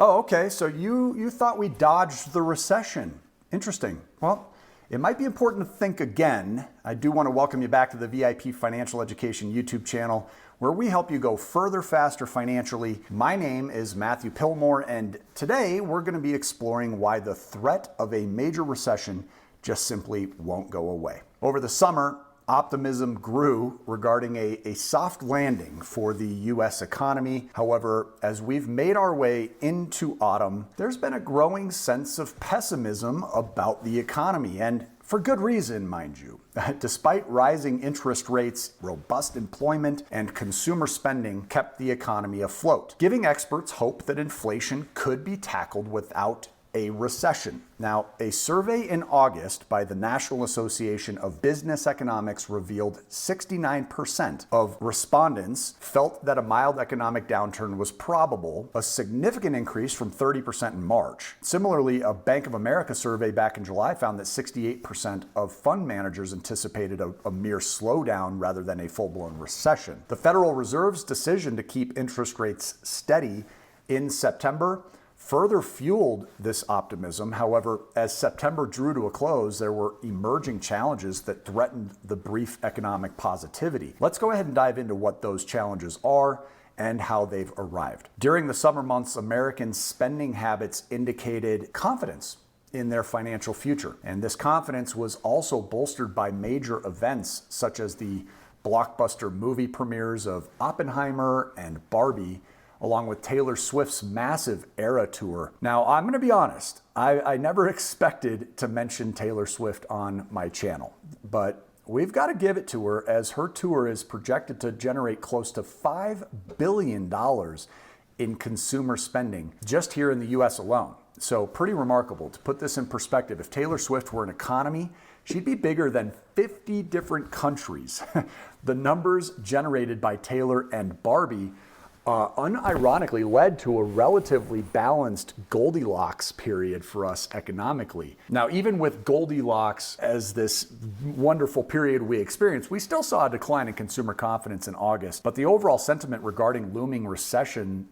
Oh, okay, so you thought we dodged the recession. Interesting. Well, it might be important to think again. I do want to welcome you back to the VIP Financial Education YouTube channel, where we help you go further, faster financially. My name is Matthew Pillmore, and today we're going to be exploring why the threat of a major recession just simply won't go away. Over the summer, optimism grew regarding a soft landing for the U.S. economy. However, as we've made our way into autumn, there's been a growing sense of pessimism about the economy, and for good reason, mind you. Despite rising interest rates, robust employment and consumer spending kept the economy afloat, giving experts hope that inflation could be tackled without a recession. Now, a survey in August by the National Association of Business Economics revealed 69% of respondents felt that a mild economic downturn was probable, a significant increase from 30% in March. Similarly, a Bank of America survey back in July found that 68% of fund managers anticipated a mere slowdown rather than a full-blown recession. The Federal Reserve's decision to keep interest rates steady in September further fueled this optimism. However, as September drew to a close, there were emerging challenges that threatened the brief economic positivity. Let's go ahead and dive into what those challenges are and how they've arrived. During the summer months, American spending habits indicated confidence in their financial future. And this confidence was also bolstered by major events such as the blockbuster movie premieres of Oppenheimer and Barbie, along with Taylor Swift's massive Era tour. Now, I'm gonna be honest, I never expected to mention Taylor Swift on my channel, but we've got to give it to her, as her tour is projected to generate close to $5 billion in consumer spending just here in the US alone. So pretty remarkable. To put this in perspective, if Taylor Swift were an economy, she'd be bigger than 50 different countries. The numbers generated by Taylor and Barbie unironically led to a relatively balanced Goldilocks period for us economically. Now, even with Goldilocks as this wonderful period we experienced, we still saw a decline in consumer confidence in August, but the overall sentiment regarding a looming recession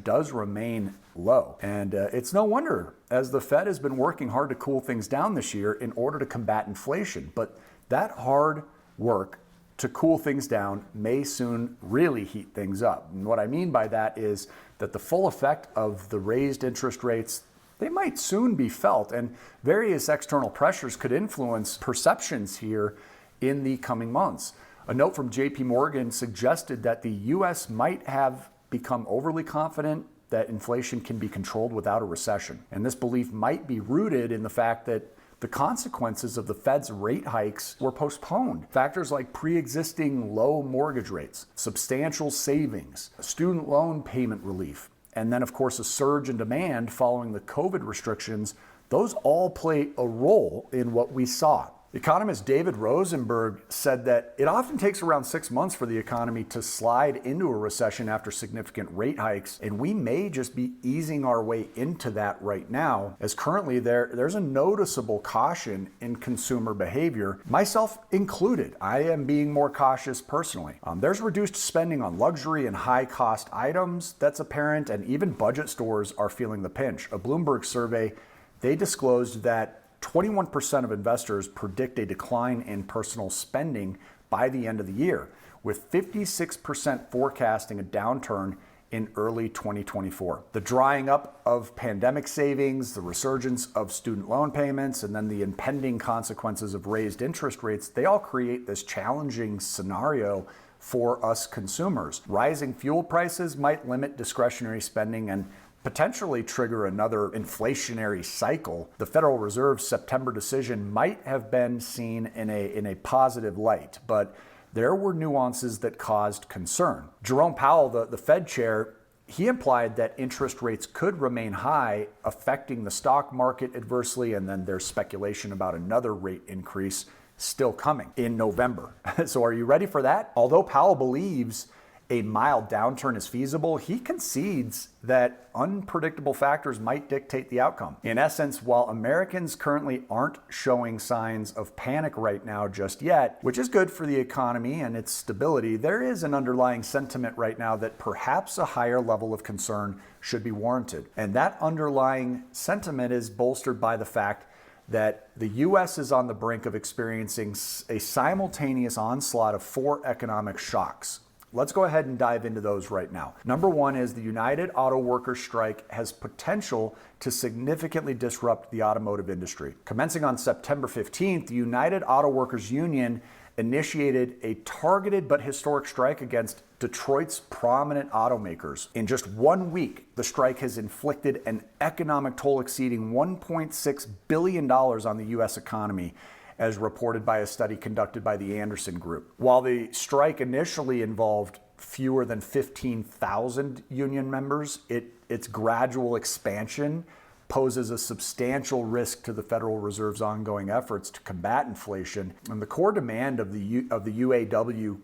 does remain low. And it's no wonder, as the Fed has been working hard to cool things down this year in order to combat inflation. But that hard work to cool things down may soon really heat things up. And what I mean by that is that the full effect of the raised interest rates, they might soon be felt, and various external pressures could influence perceptions here in the coming months. A note from JP Morgan suggested that the US might have become overly confident that inflation can be controlled without a recession. And this belief might be rooted in the fact that the consequences of the Fed's rate hikes were postponed. Factors like pre-existing low mortgage rates, substantial savings, student loan payment relief, and then of course a surge in demand following the COVID restrictions, those all play a role in what we saw. Economist David Rosenberg said that it often takes around 6 months for the economy to slide into a recession after significant rate hikes, and we may just be easing our way into that right now, as currently there's a noticeable caution in consumer behavior, myself included. I am being more cautious personally. There's reduced spending on luxury and high-cost items that's apparent, and even budget stores are feeling the pinch. A Bloomberg survey, they disclosed that 21% of investors predict a decline in personal spending by the end of the year, with 56% forecasting a downturn in early 2024. The drying up of pandemic savings, the resurgence of student loan payments, and then the impending consequences of raised interest rates, they all create this challenging scenario for us consumers. Rising fuel prices might limit discretionary spending and potentially trigger another inflationary cycle. The Federal Reserve's September decision might have been seen in a positive light, but there were nuances that caused concern. Jerome Powell, the Fed chair, he implied that interest rates could remain high, affecting the stock market adversely, and then there's speculation about another rate increase still coming in November. So are you ready for that? Although Powell believes a mild downturn is feasible, he concedes that unpredictable factors might dictate the outcome. In essence, while Americans currently aren't showing signs of panic right now just yet, which is good for the economy and its stability, there is an underlying sentiment right now that perhaps a higher level of concern should be warranted. And that underlying sentiment is bolstered by the fact that the U.S. is on the brink of experiencing a simultaneous onslaught of 4 economic shocks. Let's go ahead and dive into those right now. Number one is the United Auto Workers strike has potential to significantly disrupt the automotive industry. Commencing on September 15th, the United Auto Workers Union initiated a targeted but historic strike against Detroit's prominent automakers. In just 1 week, the strike has inflicted an economic toll exceeding $1.6 billion on the U.S. economy, as reported by a study conducted by the Anderson Group. While the strike initially involved fewer than 15,000 union members, its gradual expansion poses a substantial risk to the Federal Reserve's ongoing efforts to combat inflation. And the core demand of the UAW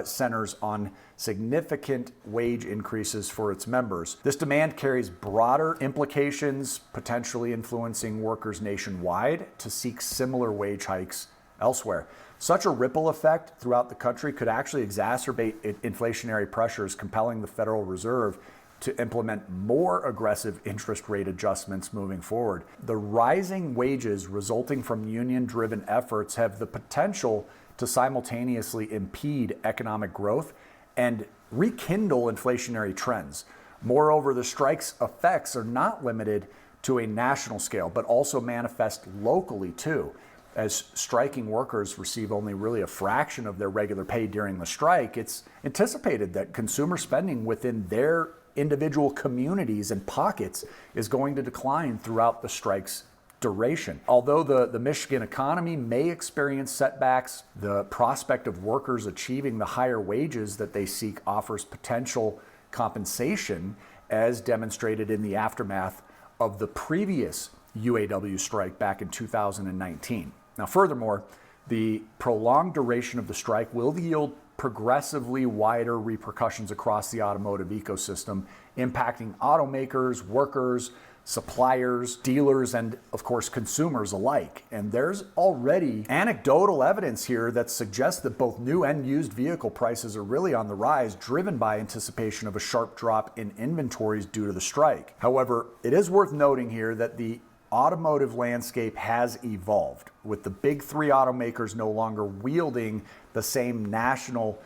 centers on significant wage increases for its members. This demand carries broader implications, potentially influencing workers nationwide to seek similar wage hikes elsewhere. Such a ripple effect throughout the country could actually exacerbate inflationary pressures, compelling the Federal Reserve to implement more aggressive interest rate adjustments moving forward. The rising wages resulting from union-driven efforts have the potential to simultaneously impede economic growth and rekindle inflationary trends. Moreover, the strike's effects are not limited to a national scale, but also manifest locally too. As striking workers receive only really a fraction of their regular pay during the strike, it's anticipated that consumer spending within their individual communities and pockets is going to decline throughout the strike's duration. Although the Michigan economy may experience setbacks, the prospect of workers achieving the higher wages that they seek offers potential compensation, as demonstrated in the aftermath of the previous UAW strike back in 2019. Now, furthermore, the prolonged duration of the strike will yield progressively wider repercussions across the automotive ecosystem, impacting automakers, workers, suppliers, dealers, and of course consumers alike. And there's already anecdotal evidence here that suggests that both new and used vehicle prices are really on the rise, driven by anticipation of a sharp drop in inventories due to the strike. However, it is worth noting here that the automotive landscape has evolved, with the big 3 automakers no longer wielding the same national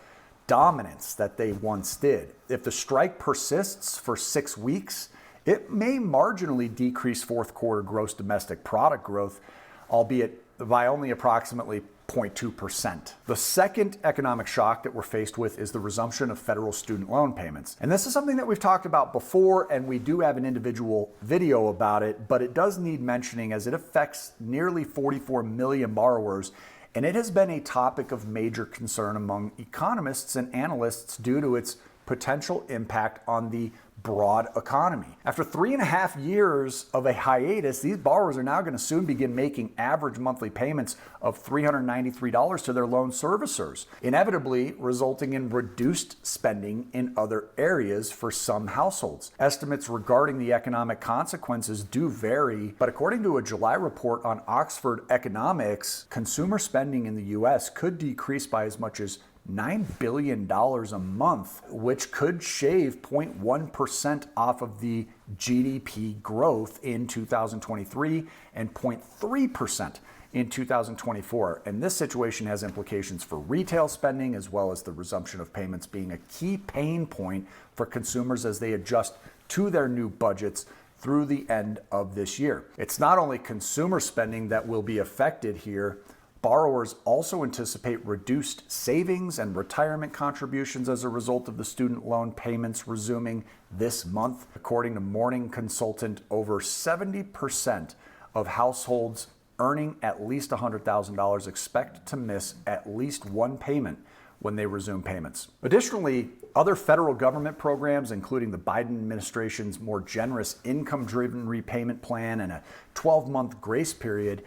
dominance that they once did. If the strike persists for 6 weeks, it may marginally decrease fourth quarter gross domestic product growth, albeit by only approximately 0.2%. The second economic shock that we're faced with is the resumption of federal student loan payments. And this is something that we've talked about before, and we do have an individual video about it, but it does need mentioning as it affects nearly 44 million borrowers, and it has been a topic of major concern among economists and analysts due to its potential impact on the broad economy. After 3.5 years of a hiatus, these borrowers are now going to soon begin making average monthly payments of $393 to their loan servicers, inevitably resulting in reduced spending in other areas for some households. Estimates regarding the economic consequences do vary, but according to a July report on Oxford Economics, consumer spending in the U.S. could decrease by as much as $9 billion a month, which could shave 0.1% off of the GDP growth in 2023 and 0.3% in 2024. And this situation has implications for retail spending, as well as the resumption of payments being a key pain point for consumers as they adjust to their new budgets through the end of this year. It's not only consumer spending that will be affected here. Borrowers also anticipate reduced savings and retirement contributions as a result of the student loan payments resuming this month. According to Morning Consultant, over 70% of households earning at least $100,000 expect to miss at least one payment when they resume payments. Additionally, other federal government programs, including the Biden administration's more generous income-driven repayment plan and a 12-month grace period,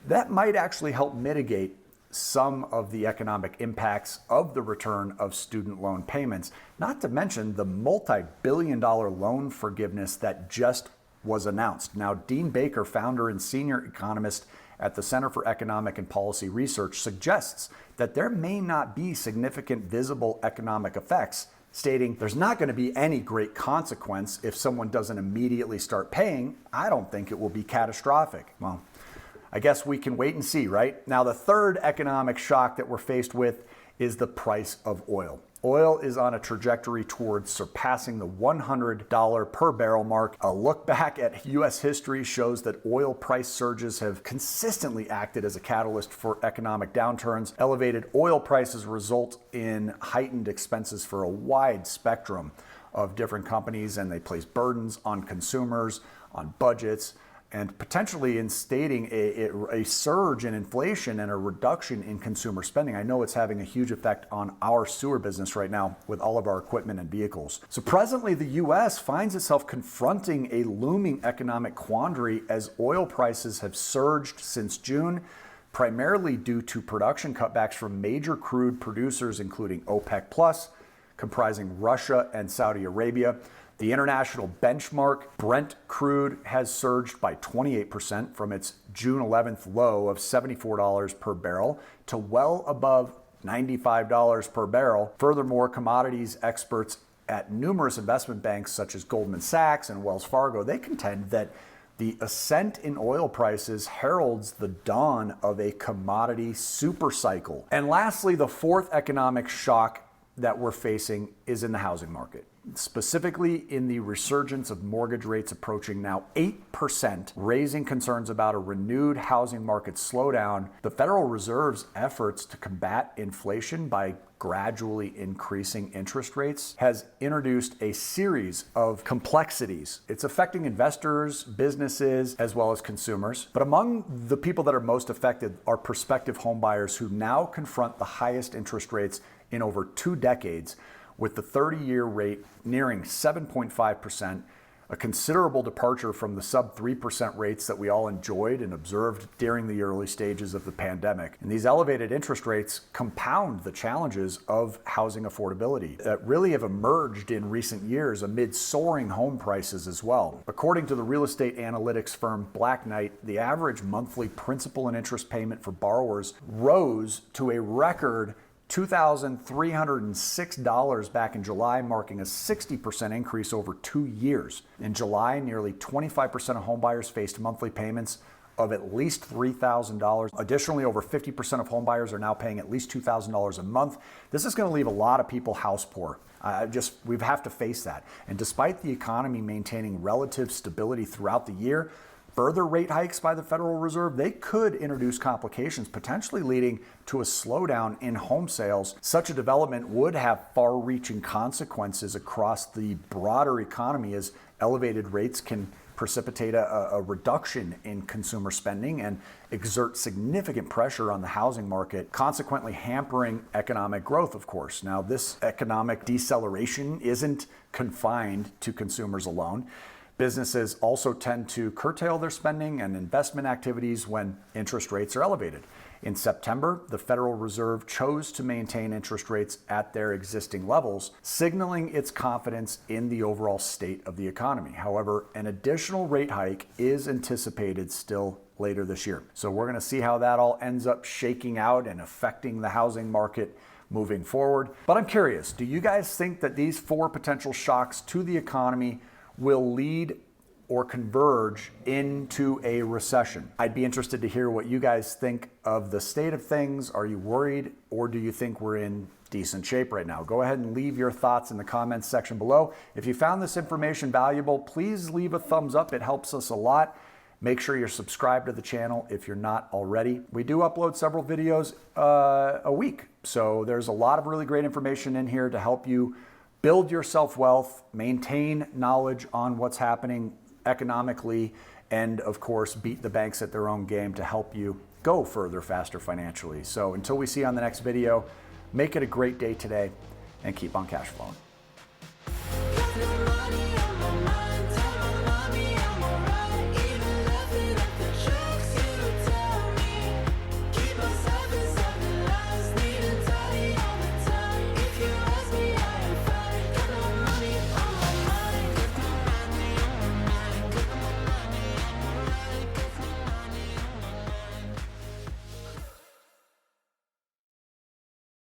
that might actually help mitigate some of the economic impacts of the return of student loan payments, not to mention the multi-billion-dollar loan forgiveness that just was announced. Now, Dean Baker, founder and senior economist at the Center for Economic and Policy Research, suggests that there may not be significant visible economic effects, stating there's not going to be any great consequence if someone doesn't immediately start paying. I don't think it will be catastrophic. Well, I guess we can wait and see, right? Now, the third economic shock that we're faced with is the price of oil. Oil is on a trajectory towards surpassing the $100 per barrel mark. A look back at U.S. history shows that oil price surges have consistently acted as a catalyst for economic downturns. Elevated oil prices result in heightened expenses for a wide spectrum of different companies, and they place burdens on consumers, on budgets, and potentially instating a surge in inflation and a reduction in consumer spending. I know it's having a huge effect on our sewer business right now with all of our equipment and vehicles. So presently, the U.S. finds itself confronting a looming economic quandary as oil prices have surged since June, primarily due to production cutbacks from major crude producers, including OPEC+, comprising Russia and Saudi Arabia. The international benchmark, Brent crude, has surged by 28% from its June 11th low of $74 per barrel to well above $95 per barrel. Furthermore, commodities experts at numerous investment banks such as Goldman Sachs and Wells Fargo, they contend that the ascent in oil prices heralds the dawn of a commodity supercycle. And lastly, the fourth economic shock that we're facing is in the housing market, specifically in the resurgence of mortgage rates approaching now 8%, raising concerns about a renewed housing market slowdown. The Federal Reserve's efforts to combat inflation by gradually increasing interest rates has introduced a series of complexities. It's affecting investors, businesses, as well as consumers. But among the people that are most affected are prospective homebuyers who now confront the highest interest rates in over 2 decades, with the 30-year rate nearing 7.5%, a considerable departure from the sub-3% rates that we all enjoyed and observed during the early stages of the pandemic. And these elevated interest rates compound the challenges of housing affordability that really have emerged in recent years amid soaring home prices as well. According to the real estate analytics firm Black Knight, the average monthly principal and interest payment for borrowers rose to a record $2,306 back in July, marking a 60% increase over 2 years. In July, nearly 25% of homebuyers faced monthly payments of at least $3,000. Additionally, over 50% of homebuyers are now paying at least $2,000 a month. This is going to leave a lot of people house poor. We have to face that. And despite the economy maintaining relative stability throughout the year, further rate hikes by the Federal Reserve, they could introduce complications, potentially leading to a slowdown in home sales. Such a development would have far-reaching consequences across the broader economy, as elevated rates can precipitate a reduction in consumer spending and exert significant pressure on the housing market, consequently hampering economic growth, of course. Now, this economic deceleration isn't confined to consumers alone. Businesses also tend to curtail their spending and investment activities when interest rates are elevated. In September, the Federal Reserve chose to maintain interest rates at their existing levels, signaling its confidence in the overall state of the economy. However, an additional rate hike is anticipated still later this year. So we're going to see how that all ends up shaking out and affecting the housing market moving forward. But I'm curious, do you guys think that these 4 potential shocks to the economy will lead or converge into a recession? I'd be interested to hear what you guys think of the state of things. Are you worried, or do you think we're in decent shape right now? Go ahead and leave your thoughts in the comments section below. If you found this information valuable, please leave a thumbs up. It helps us a lot. Make sure you're subscribed to the channel if you're not already. We do upload several videos a week, so there's a lot of really great information in here to help you build your self-wealth, maintain knowledge on what's happening economically, and of course, beat the banks at their own game to help you go further, faster financially. So until we see you on the next video, make it a great day today and keep on cash flowing.